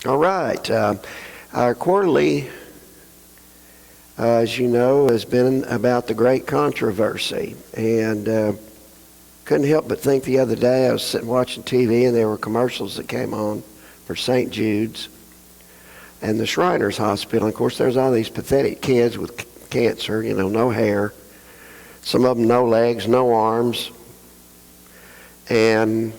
All right. Our quarterly, as you know, has been about the great controversy. And couldn't help but think the other day, I was sitting watching TV and there were commercials that came on for St. Jude's and the Shriners Hospital. And of course, there's all these pathetic kids with cancer, no hair. Some of them no legs, no arms. And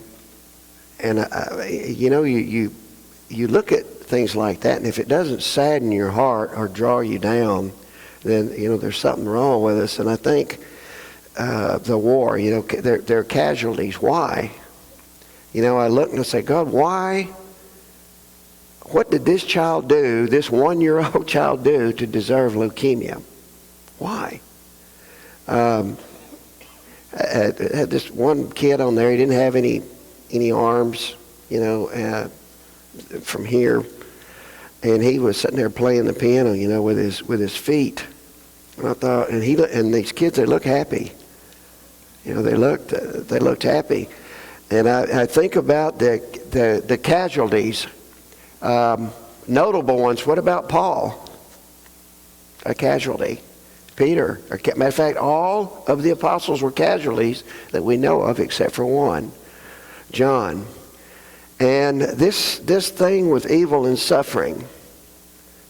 you look at things like that, and if it doesn't sadden your heart or draw you down, then there's something wrong with us. And I think the war, there are casualties. Why? I look and I say, God, why? What did this child do, this 1-year-old child do to deserve leukemia? Why? I had this one kid on there. He didn't have any arms, from here, and he was sitting there playing the piano, with his feet. And I thought, and these kids, they look happy. They looked happy. And I think about the casualties, notable ones. What about Paul? A casualty. Peter. Matter of fact, all of the apostles were casualties that we know of, except for one, John. And this thing with evil and suffering,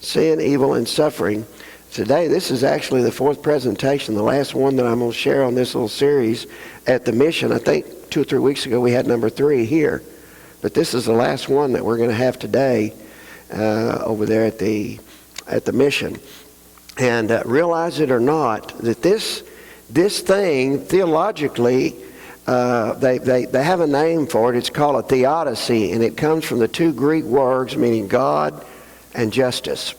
sin, evil, and suffering, today this is actually the 4th presentation, the last one that I'm going to share on this little series at the mission. I think 2 or 3 weeks ago we had number 3 here, but this is the last one that we're going to have today over there at the mission. And realize it or not, that this thing theologically, they have a name for it. It's called a theodicy, and it comes from the 2 Greek words meaning God and justice.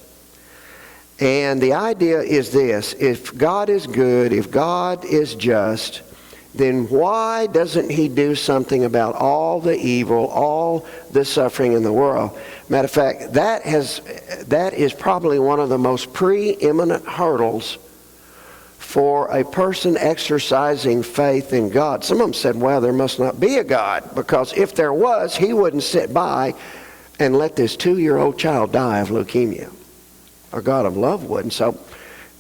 And the idea is this: if God is good, if God is just, then why doesn't He do something about all the evil, all the suffering in the world? Matter of fact, that is probably one of the most preeminent hurdles for a person exercising faith in God. Some of them said, well, there must not be a God, because if there was, He wouldn't sit by and let this 2-year-old child die of leukemia. Or God of love wouldn't. So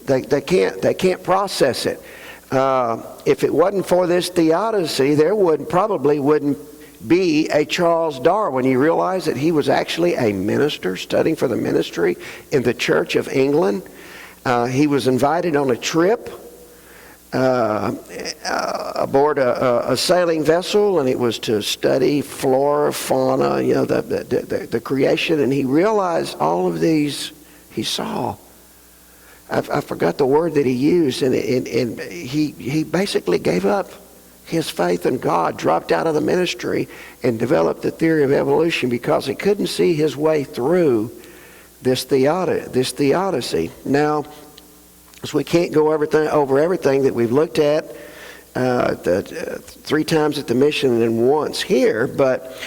they can't process it. If it wasn't for this theodicy, there probably wouldn't be a Charles Darwin. You realize that he was actually a minister studying for the ministry in the Church of England. He was invited on a trip aboard a sailing vessel, and it was to study flora, fauna, the creation. And he realized all of these he saw. I forgot the word that he used, and he basically gave up his faith in God, dropped out of the ministry, and developed the theory of evolution because he couldn't see his way through this theodicy. Now, so we can't go over everything that we've looked at 3 times at the mission and then once here, but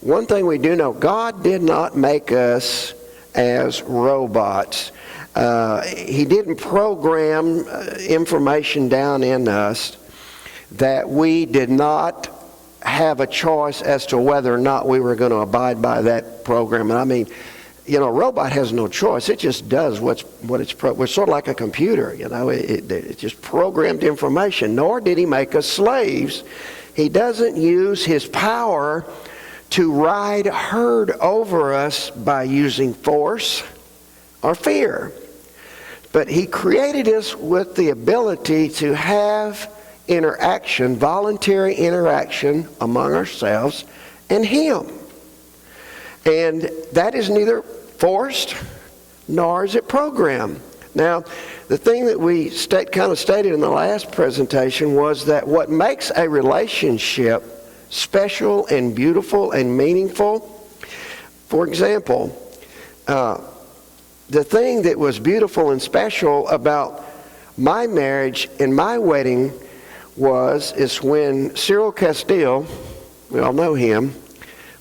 one thing we do know, God did not make us as robots. He didn't program information down in us that we did not have a choice as to whether or not we were going to abide by that program. And I mean, a robot has no choice. It just does what it's sort of like a computer. It just programmed information. Nor did He make us slaves. He doesn't use His power to ride herd over us by using force or fear. But He created us with the ability to have interaction, voluntary interaction among ourselves and Him. And that is neither forced nor is it programmed. Now, the thing that we kind of stated in the last presentation was that what makes a relationship special and beautiful and meaningful, for example, the thing that was beautiful and special about my marriage and my wedding is when Cyril Castile, we all know him,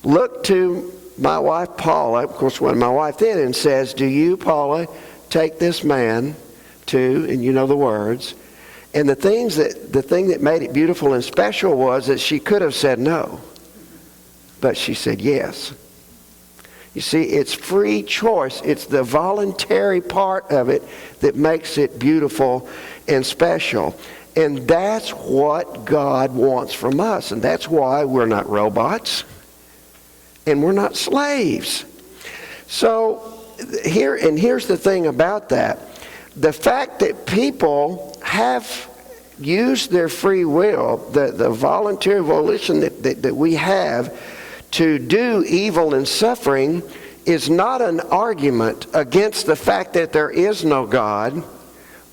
looked to my wife Paula, of course wasn't my wife then, and says, "Do you, Paula, take this man to," and you know the words. And the thing that made it beautiful and special was that she could have said no, but she said yes. You see, it's free choice. It's the voluntary part of it that makes it beautiful and special. And that's what God wants from us. And that's why we're not robots and we're not slaves. So here's the thing about that. The fact that people have used their free will, the voluntary volition that we have to do evil and suffering, is not an argument against the fact that there is no God,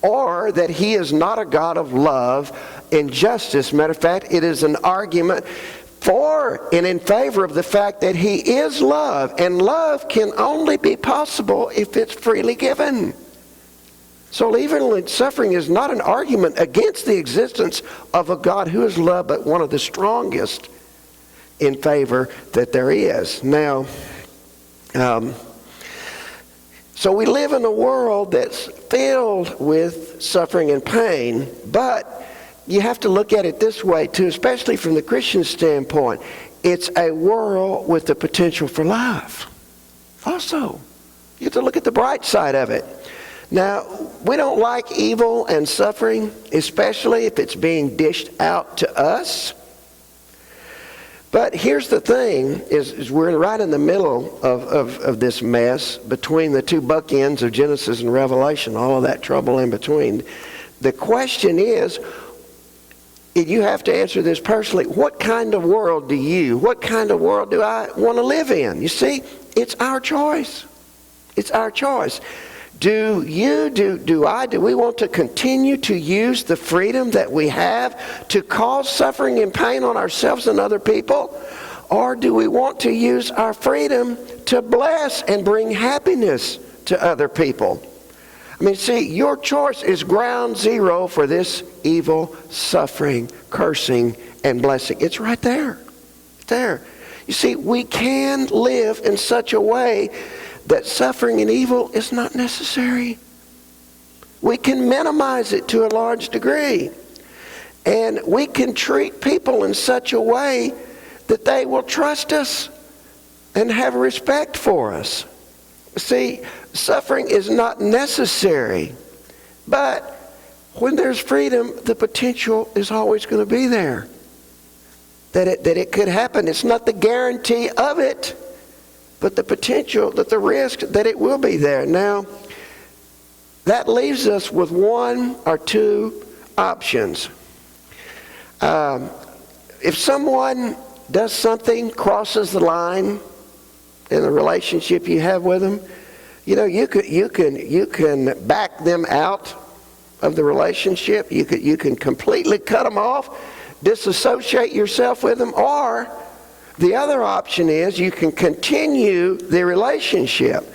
or that He is not a God of love and justice. Matter of fact, it is an argument for and in favor of the fact that He is love, and love can only be possible if it's freely given. So evil and suffering is not an argument against the existence of a God who is love, but one of the strongest in favor that there is. Now, so we live in a world that's filled with suffering and pain, but you have to look at it this way too, especially from the Christian standpoint. It's a world with the potential for love. Also, you have to look at the bright side of it. Now, we don't like evil and suffering, especially if it's being dished out to us. But here's the thing, is we're right in the middle of this mess between the two bookends of Genesis and Revelation, all of that trouble in between. The question is, you have to answer this personally, what kind of world do I want to live in? You see, it's our choice. It's our choice. Do we want to continue to use the freedom that we have to cause suffering and pain on ourselves and other people? Or do we want to use our freedom to bless and bring happiness to other people? I mean, see, your choice is ground zero for this evil, suffering, cursing, and blessing. It's right there. It's there. You see, we can live in such a way that suffering and evil is not necessary. We can minimize it to a large degree. And we can treat people in such a way that they will trust us and have respect for us. See, suffering is not necessary. But when there's freedom, the potential is always going to be there. That it could happen. It's not the guarantee of it, but the potential, that the risk that it will be there. Now, that leaves us with one or two options. If someone does something, crosses the line in the relationship you have with them, you know, you can back them out of the relationship. You can completely cut them off, disassociate yourself with them, or the other option is you can continue the relationship.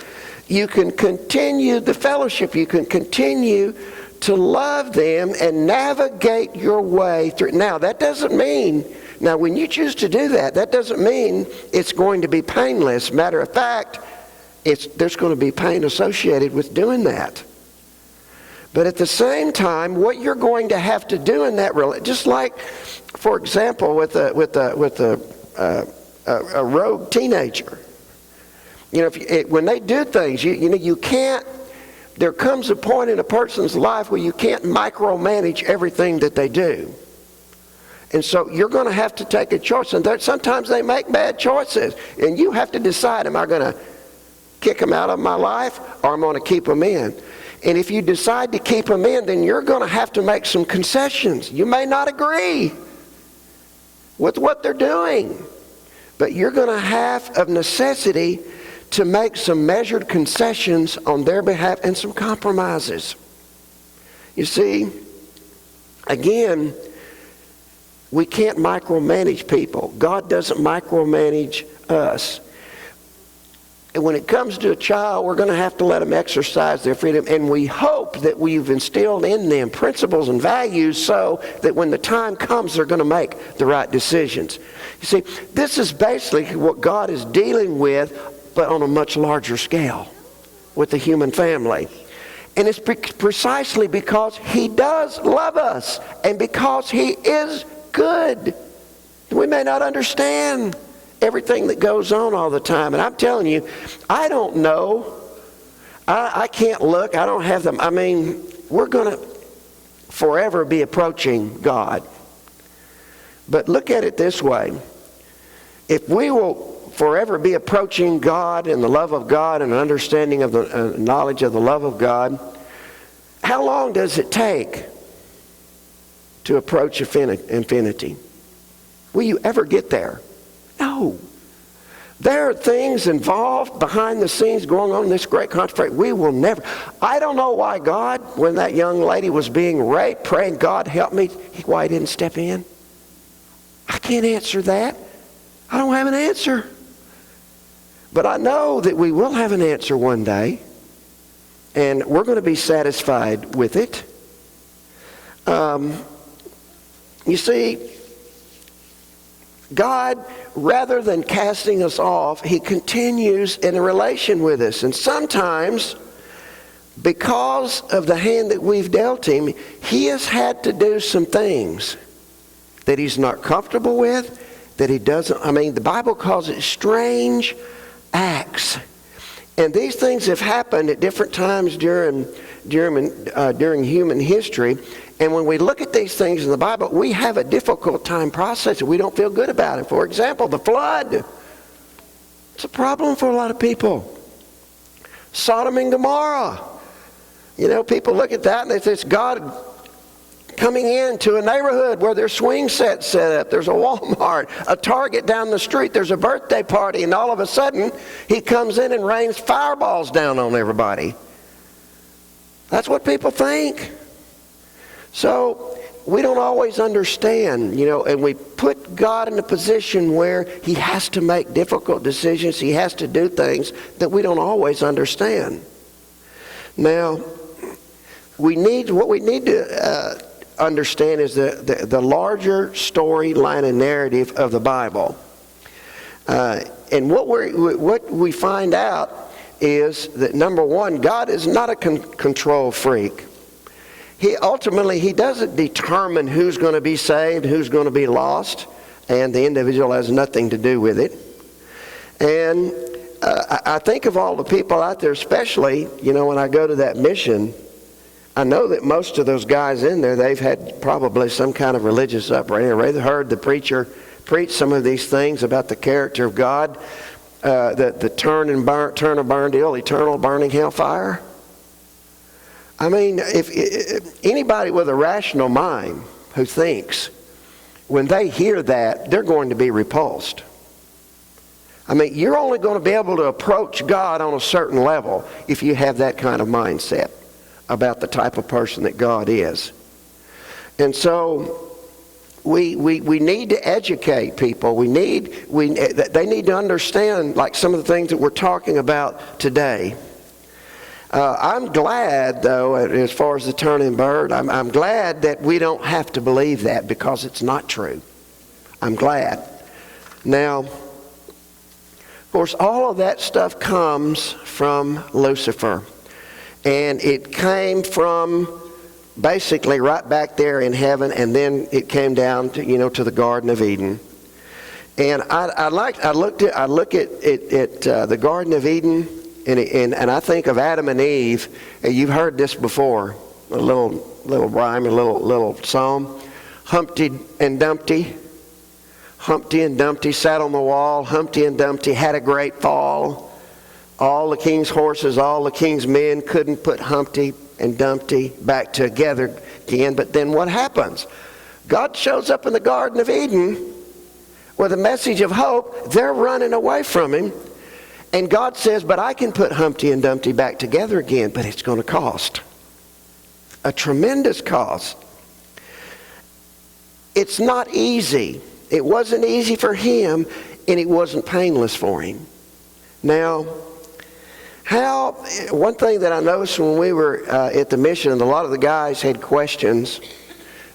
You can continue the fellowship. You can continue to love them and navigate your way through. Now, that doesn't mean, when you choose to do that, that doesn't mean it's going to be painless. Matter of fact, there's going to be pain associated with doing that. But at the same time, what you're going to have to do in that relationship, just like, for example, with a rogue teenager. You know, when they do things, you can't, there comes a point in a person's life where you can't micromanage everything that they do. And so you're going to have to take a choice. And sometimes they make bad choices. And you have to decide, am I going to kick them out of my life or am I going to keep them in? And if you decide to keep them in, then you're going to have to make some concessions. You may not agree with what they're doing, but you're going to have, of necessity, to make some measured concessions on their behalf and some compromises. You see, again, we can't micromanage people. God doesn't micromanage us. And when it comes to a child, we're going to have to let them exercise their freedom. And we hope that we've instilled in them principles and values so that when the time comes, they're going to make the right decisions. You see, this is basically what God is dealing with, but on a much larger scale with the human family. And it's precisely because He does love us and because He is good. We may not understand everything that goes on all the time. And I'm telling you, I don't know. I can't look. I don't have them. I mean, we're going to forever be approaching God. But look at it this way. If we will forever be approaching God and the love of God and an understanding of the knowledge of the love of God, how long does it take to approach infinity? Will you ever get there? No. There are things involved behind the scenes going on in this great controversy. We will never. I don't know why God, when that young lady was being raped, praying, God help me, why he didn't step in. I can't answer that. I don't have an answer. But I know that we will have an answer one day, and we're going to be satisfied with it. You see, God, rather than casting us off, he continues in a relation with us. And sometimes, because of the hand that we've dealt him, he has had to do some things that he's not comfortable with, that he doesn't. I mean, the Bible calls it strange acts. And these things have happened at different times during human history. And when we look at these things in the Bible, we have a difficult time processing. We don't feel good about it. For example, the flood. It's a problem for a lot of people. Sodom and Gomorrah. You know, people look at that and they say it's God coming into a neighborhood where there's swing sets set up. There's a Walmart, a Target down the street. There's a birthday party. And all of a sudden, he comes in and rains fireballs down on everybody. That's what people think. So we don't always understand, and we put God in a position where he has to make difficult decisions. He has to do things that we don't always understand. Now, what we need to understand is the larger storyline and narrative of the Bible. And what we find out is that, number one, God is not a control freak. He doesn't determine who's going to be saved, who's going to be lost, and the individual has nothing to do with it. And I think of all the people out there, especially, when I go to that mission, I know that most of those guys in there, they've had probably some kind of religious upbringing. They've heard the preacher preach some of these things about the character of God, the turn and burn deal, eternal burning hellfire. I mean, if anybody with a rational mind who thinks, when they hear that, they're going to be repulsed. I mean, you're only going to be able to approach God on a certain level if you have that kind of mindset about the type of person that God is. And so we need to educate people. They need to understand, like some of the things that we're talking about today. I'm glad, though, as far as the turning bird, I'm glad that we don't have to believe that, because it's not true. I'm glad. Now, of course, all of that stuff comes from Lucifer. And it came from basically right back there in heaven, and then it came down to, to the Garden of Eden. And I look at the Garden of Eden, and I think of Adam and Eve. And you've heard this before, a little rhyme, a little psalm. Humpty and Dumpty sat on the wall. Humpty and Dumpty had a great fall. All the king's horses, all the king's men couldn't put Humpty and Dumpty back together again. But then what happens? God shows up in the Garden of Eden with a message of hope. They're running away from him. And God says, but I can put Humpty and Dumpty back together again, but it's going to cost a tremendous cost. It's not easy. It wasn't easy for him, and it wasn't painless for him. Now, one thing that I noticed when we were at the mission, and a lot of the guys had questions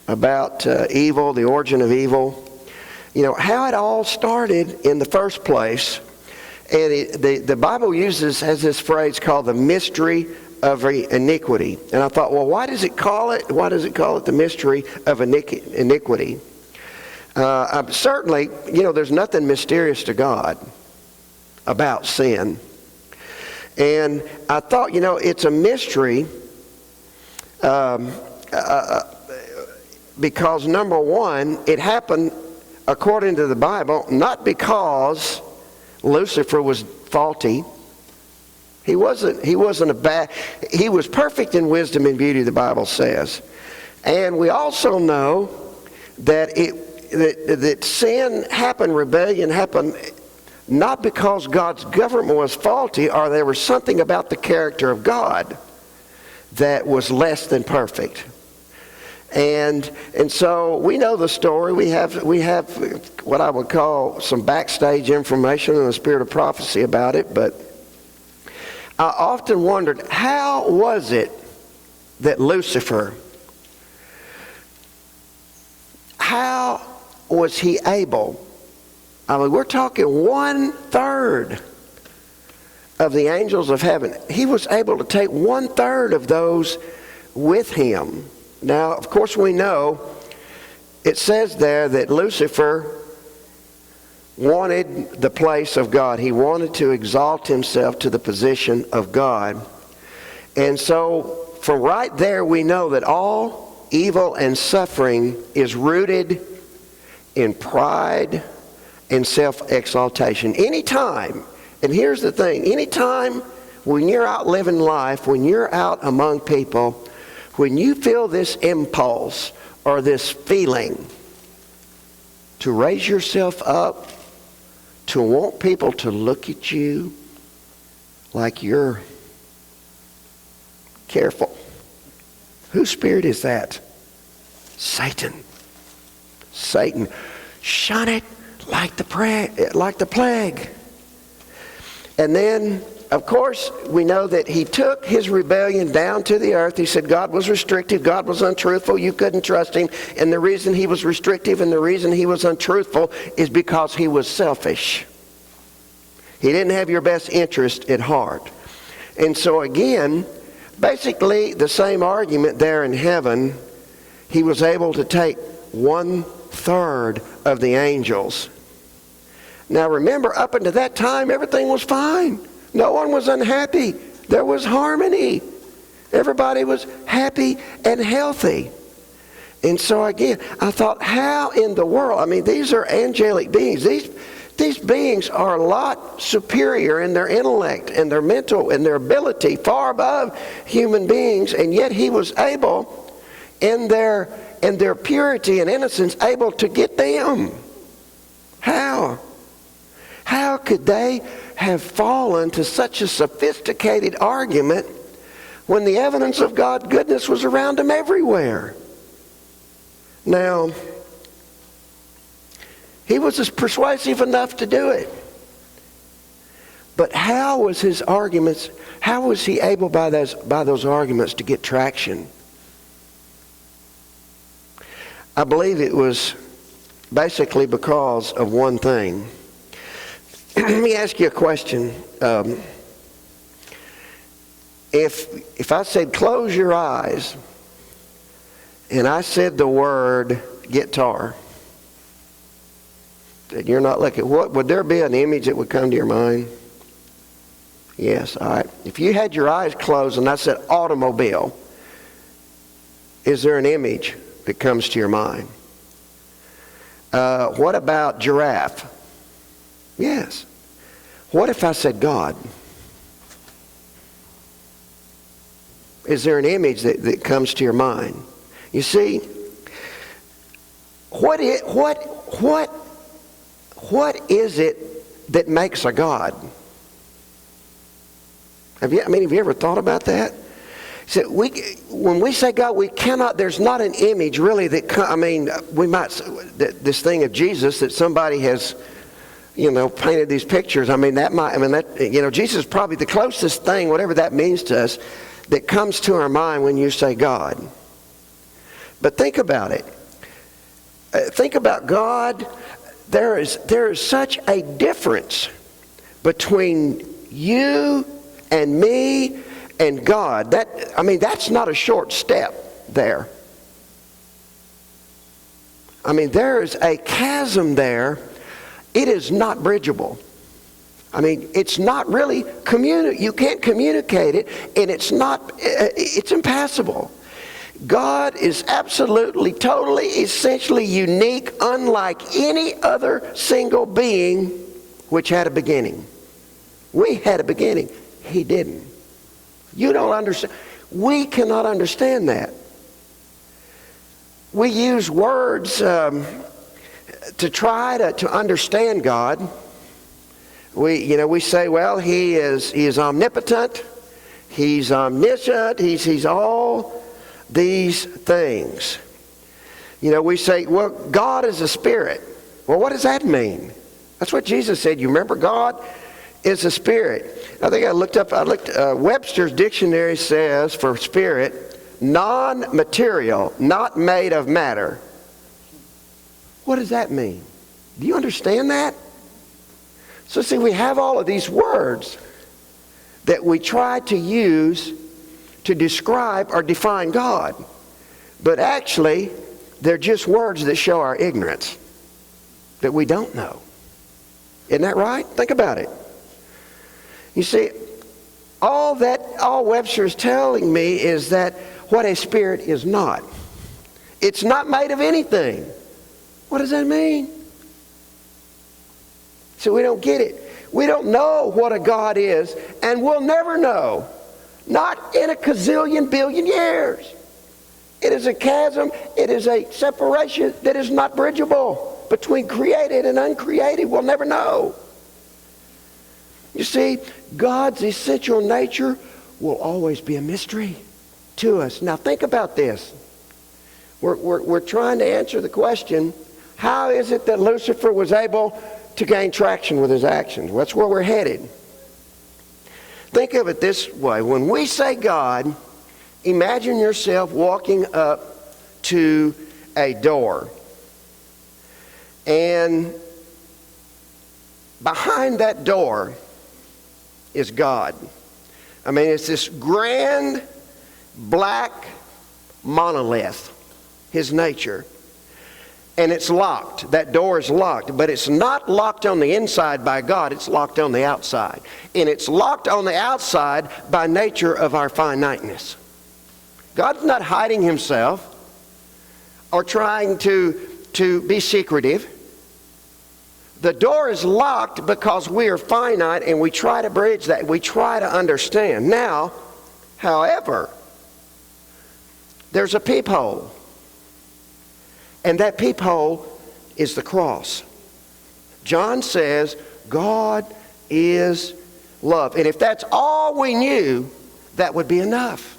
about evil, the origin of evil, how it all started in the first place. And the Bible has this phrase called the mystery of iniquity. And I thought, well, why does it call it the mystery of iniquity? Certainly, there's nothing mysterious to God about sin. And I thought, it's a mystery because, number one, it happened according to the Bible, not because Lucifer was faulty. He was perfect in wisdom and beauty, the Bible says. And we also know that that sin happened, rebellion happened, not because God's government was faulty or there was something about the character of God that was less than perfect. And so we know the story. We have what I would call some backstage information in the spirit of prophecy about it. But I often wondered, how was it that Lucifer, how was he able? I mean, we're talking 1/3 of the angels of heaven. He was able to take 1/3 of those with him. Now, of course, we know it says there that Lucifer wanted the place of God. He wanted to exalt himself to the position of God. And so, from right there, we know that all evil and suffering is rooted in pride and self-exaltation. Anytime, and here's the thing, anytime when you're out living life, when you're out among people, when you feel this impulse or this feeling to raise yourself up, to want people to look at you like you're careful. Whose spirit is that? Satan. Satan. Shun it like the plague. And then, of course, we know that he took his rebellion down to the earth. He said God was restrictive, God was untruthful, you couldn't trust him. And the reason he was restrictive and the reason he was untruthful is because he was selfish. He didn't have your best interest at heart. And so again, basically the same argument there in heaven, he was able to take 1/3 of the angels. Now remember, up until that time, everything was fine. No one was unhappy. There was harmony. Everybody was happy and healthy. And so again, I thought, how in the world? I mean, these are angelic beings. These beings are a lot superior in their intellect and their mental and their ability, far above human beings. And yet he was able, in their purity and innocence, able to get them. How? How could they have fallen to such a sophisticated argument when the evidence of God's goodness was around them everywhere? Now, he was persuasive enough to do it. But how was he able by those arguments to get traction? I believe it was basically because of one thing. Let me ask you a question. If I said close your eyes and I said the word guitar, that you're not looking, would there be an image that would come to your mind? Yes, all right. If you had your eyes closed and I said automobile, is there an image that comes to your mind? What about giraffe? Yes. What if I said God? Is there an image that comes to your mind? You see, what is it that makes a God? Have you ever thought about that? So when we say God, there's not an image really we might, this thing of Jesus that somebody has, painted these pictures. Jesus is probably the closest thing, whatever that means to us, that comes to our mind when you say God. But think about it. Think about God. There is such a difference between you and me and God. That's not a short step there. I mean, there is a chasm there. It is not bridgeable. I mean, it's not really you can't communicate it, and it's impassable. God is absolutely, totally, essentially unique, unlike any other single being which had a beginning. We had a beginning. He didn't. You don't understand. We cannot understand that. We use words to try to understand God. We say, well, He is omnipotent, He's omniscient, He's all these things. We say, well, God is a spirit. Well, what does that mean? That's what Jesus said. You remember, God is a spirit. I think I looked Webster's dictionary says for spirit, non-material, not made of matter. What does that mean? Do you understand that? So see, we have all of these words that we try to use to describe or define God. But actually, they're just words that show our ignorance, that we don't know. Isn't that right? Think about it. You see, all Webster is telling me is that what a spirit is not. It's not made of anything. What does that mean? So we don't get it. We don't know what a God is, and we'll never know. Not in a gazillion billion years. It is a chasm. It is a separation that is not bridgeable between created and uncreated. We'll never know. You see, God's essential nature will always be a mystery to us. Now think about this. We're trying to answer the question, how is it that Lucifer was able to gain traction with his actions? Well, that's where we're headed. Think of it this way. When we say God, imagine yourself walking up to a door. And behind that door is God. I mean, it's this grand black monolith, His nature. And it's locked. That door is locked. But it's not locked on the inside by God. It's locked on the outside. And it's locked on the outside by nature of our finiteness. God's not hiding Himself or trying to be secretive. The door is locked because we are finite and we try to bridge that. We try to understand. Now, however, there's a peephole. And that peephole is the cross. John says, God is love. And if that's all we knew, that would be enough.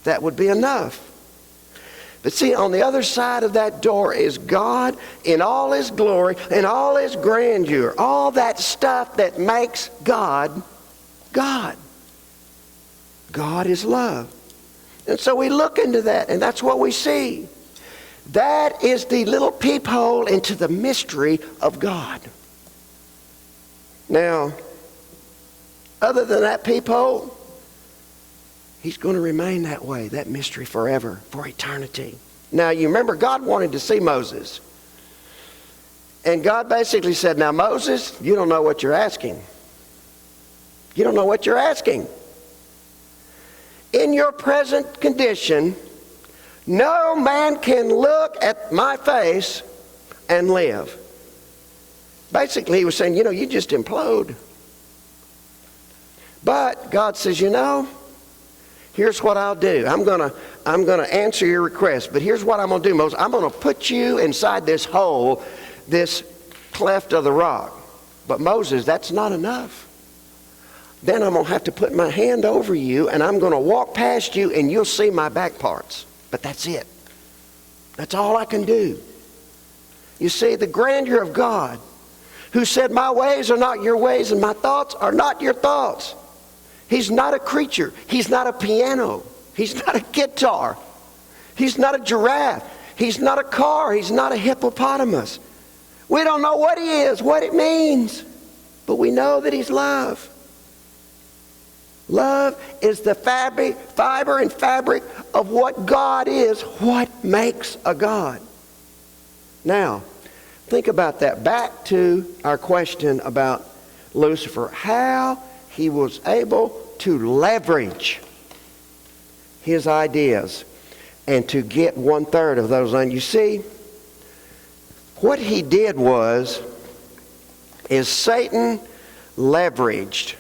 That would be enough. But see, on the other side of that door is God in all His glory, in all His grandeur, all that stuff that makes God, God. God is love. And so we look into that, and that's what we see. That is the little peephole into the mystery of God. Now, other than that peephole, He's going to remain that way, that mystery forever, for eternity. Now, you remember God wanted to see Moses. And God basically said, now Moses, you don't know what you're asking. You don't know what you're asking. In your present condition, no man can look at my face and live. Basically, He was saying, you just implode. But God says, here's what I'll do. I'm gonna answer your request, but here's what I'm gonna do, Moses. I'm gonna put you inside this hole, this cleft of the rock. But Moses, that's not enough. Then I'm gonna have to put my hand over you, and I'm gonna walk past you, and you'll see my back parts. But that's it. That's all I can do. You see, the grandeur of God, who said, my ways are not your ways, and my thoughts are not your thoughts. He's not a creature. He's not a piano. He's not a guitar. He's not a giraffe. He's not a car. He's not a hippopotamus. We don't know what He is, what it means, but we know that He's love. Love is the fiber and fabric of what God is, what makes a God. Now, think about that. Back to our question about Lucifer. How he was able to leverage his ideas and to get 1/3 of those. And you see, what he did is Satan leveraged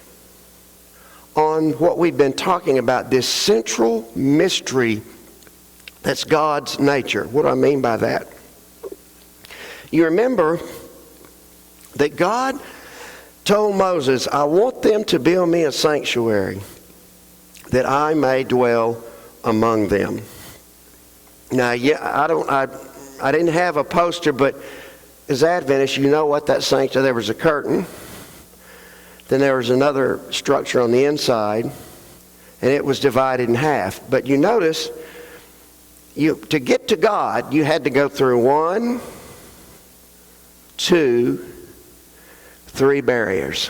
on what we've been talking about, this central mystery that's God's nature. What do I mean by that? You remember that God told Moses, I want them to build me a sanctuary that I may dwell among them. Now, I didn't have a poster, but as Adventists, you know what that sanctuary, there was a curtain, then there was another structure on the inside, and it was divided in half. But you notice, to get to God, you had to go through 1, 2, 3 barriers.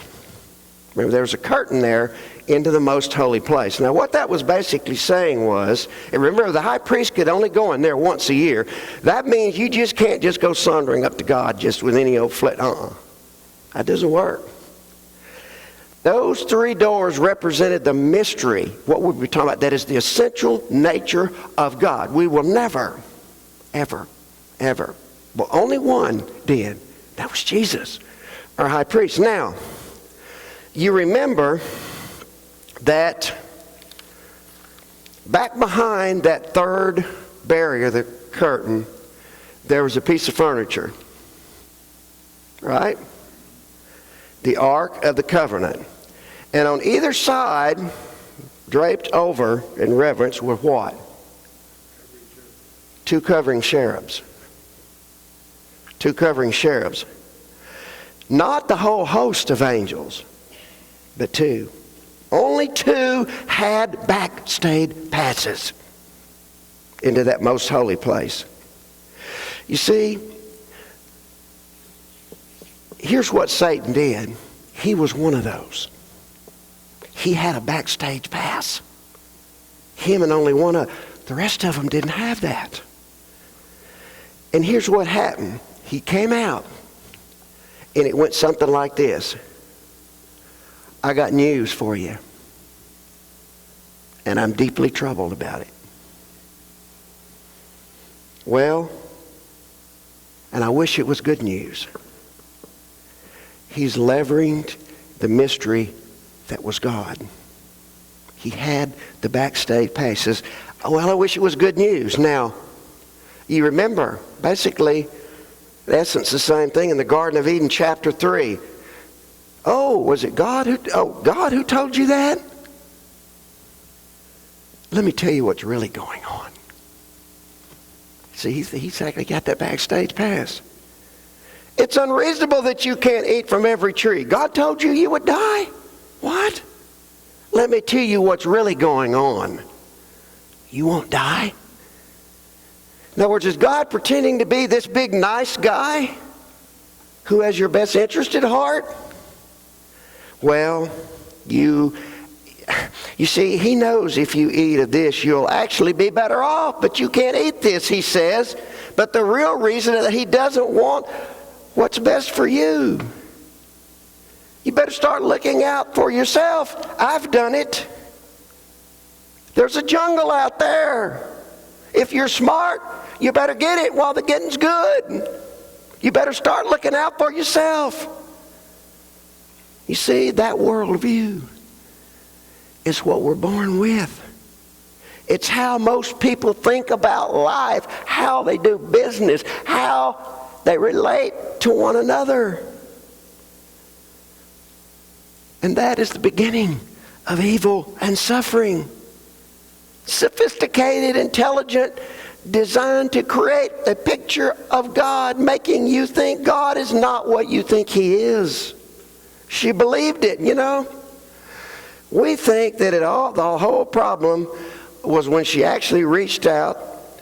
Remember, there was a curtain there into the most holy place. Now, what that was basically saying was, and remember, the high priest could only go in there once a year. That means you just can't just go sauntering up to God just with any old flit. That doesn't work. Those 3 doors represented the mystery, what we'll be talking about, that is the essential nature of God. We will never, ever, ever, well, only one did. That was Jesus, our high priest. Now, you remember that back behind that 3rd barrier, the curtain, there was a piece of furniture, right? The Ark of the Covenant. And on either side, draped over in reverence, were what? 2 covering cherubs. 2 covering cherubs. Not the whole host of angels, but 2. Only 2 had backstage passes into that most holy place. You see, here's what Satan did. He was one of those. He had a backstage pass. Him and only one of the rest of them didn't have that. And here's what happened. He came out, and it went something like this. I got news for you, and I'm deeply troubled about it. Well, and I wish it was good news. He's leveraging the mystery that was God. He had the backstage passes. Well, I wish it was good news. Now, you remember, basically, in essence, the same thing in the Garden of Eden, chapter 3. Oh, was it God who told you that? Let me tell you what's really going on. See, he's actually got that backstage pass. It's unreasonable that you can't eat from every tree. God told you you would die? What? Let me tell you what's really going on. You won't die? In other words, is God pretending to be this big nice guy who has your best interest at heart? Well, you see, he knows if you eat of this, you'll actually be better off, but you can't eat this, he says. But the real reason is that he doesn't want what's best for you. You better start looking out for yourself. I've done it. There's a jungle out there. If you're smart, you better get it while the getting's good. You better start looking out for yourself. You see, that worldview is what we're born with. It's how most people think about life, how they do business, how they relate to one another. And that is the beginning of evil and suffering. Sophisticated, intelligent, designed to create a picture of God, making you think God is not what you think He is. She believed it, you know. We think that the whole problem was when she actually reached out,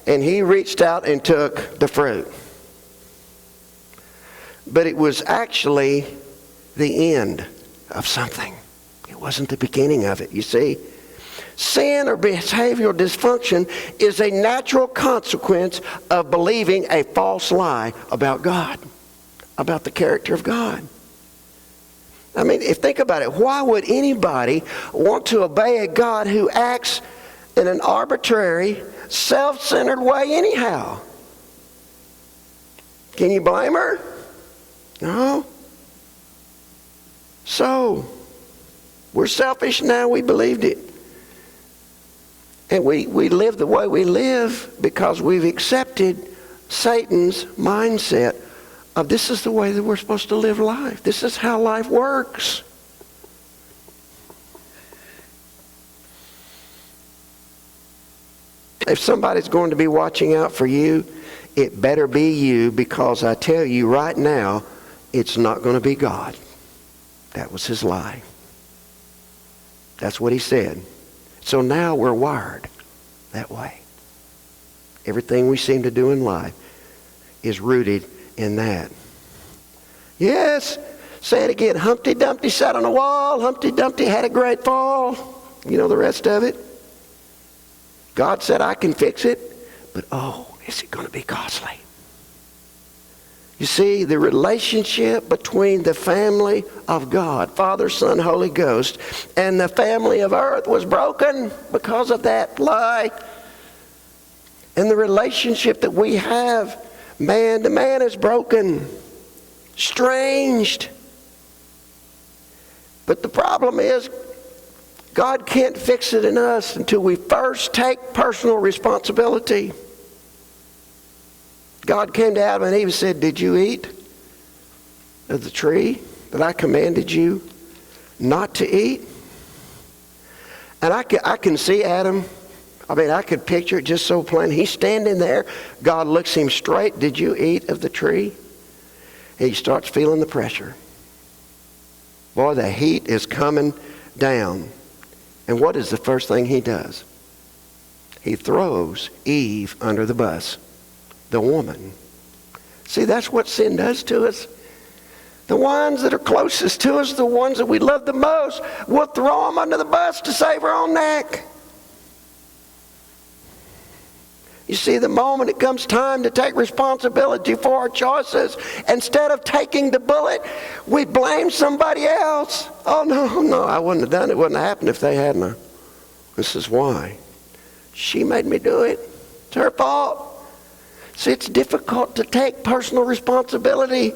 and he reached out and took the fruit. But it was actually the end of something. It wasn't the beginning of it, you see. Sin or behavioral dysfunction is a natural consequence of believing a false lie about God, about the character of God. I mean, think about it. Why would anybody want to obey a God who acts in an arbitrary, self-centered way anyhow? Can you blame her? No. So, we're selfish now. We believed it. And we live the way we live because we've accepted Satan's mindset of this is the way that we're supposed to live life. This is how life works. If somebody's going to be watching out for you, it better be you, because I tell you right now, it's not going to be God. That was his lie. That's what he said. So now we're wired that way. Everything we seem to do in life is rooted in that. Yes, say it again. Humpty Dumpty sat on a wall. Humpty Dumpty had a great fall. You know the rest of it. God said, I can fix it. But is it going to be costly? You see, the relationship between the family of God, Father, Son, Holy Ghost, and the family of earth was broken because of that lie. And the relationship that we have, man to man, is broken, estranged. But the problem is, God can't fix it in us until we first take personal responsibility. God came to Adam and Eve and said, did you eat of the tree that I commanded you not to eat? And I can see Adam. I mean, I could picture it just so plain. He's standing there. God looks him straight. Did you eat of the tree? And he starts feeling the pressure. Boy, the heat is coming down. And what is the first thing he does? He throws Eve under the bus. The woman. See, that's what sin does to us. The ones that are closest to us, the ones that we love the most, we'll throw them under the bus to save our own neck. You see, the moment it comes time to take responsibility for our choices, instead of taking the bullet, we blame somebody else. Oh, no, I wouldn't have done it. It wouldn't have happened if they hadn't. This is why. She made me do it. It's her fault. See, it's difficult to take personal responsibility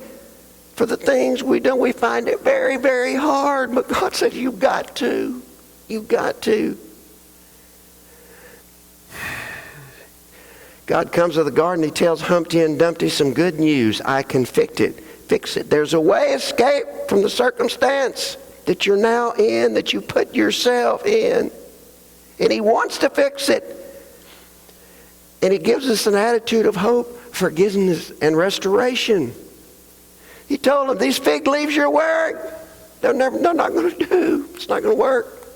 for the things we do. We find it very, very hard. But God said, you've got to. You've got to. God comes to the garden. He tells Humpty and Dumpty some good news. I can fix it. There's a way escape from the circumstance that you're now in, that you put yourself in. And he wants to fix it. And he gives us an attitude of hope, forgiveness, and restoration. He told them, these fig leaves you're wearing, they're not going to do. It's not going to work.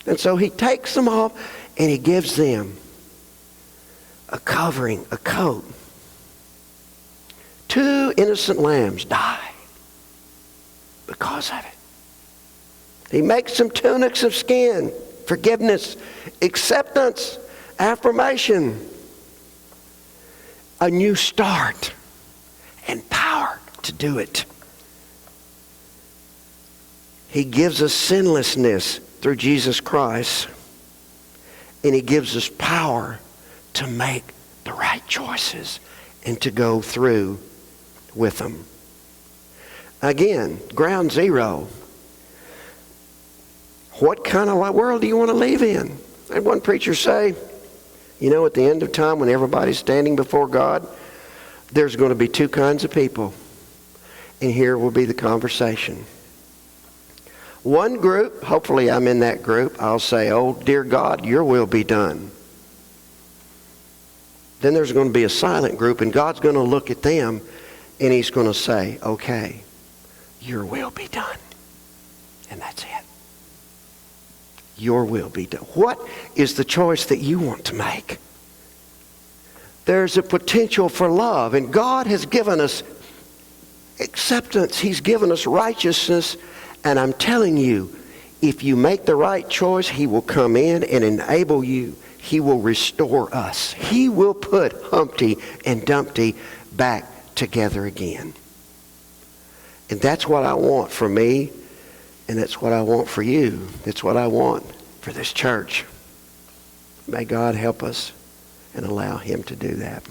And so he takes them off and he gives them a covering, a coat. 2 innocent lambs die because of it. He makes some tunics of skin, forgiveness, acceptance, affirmation, a new start, and power to do it. He gives us sinlessness through Jesus Christ, and he gives us power to make the right choices and to go through with them. Again, ground zero. What kind of world do you want to live in? I had one preacher say, you know, at the end of time, when everybody's standing before God, there's going to be 2 kinds of people. And here will be the conversation. One group, hopefully I'm in that group, I'll say, oh, dear God, your will be done. Then there's going to be a silent group, and God's going to look at them, and he's going to say, okay, your will be done. And that's it. Your will be done. What is the choice that you want to make? There's a potential for love, and God has given us acceptance. He's given us righteousness, and I'm telling you, if you make the right choice, He will come in and enable you. He will restore us. He will put Humpty and Dumpty back together again. And that's what I want for me, and that's what I want for you. That's what I want for this church. May God help us and allow Him to do that.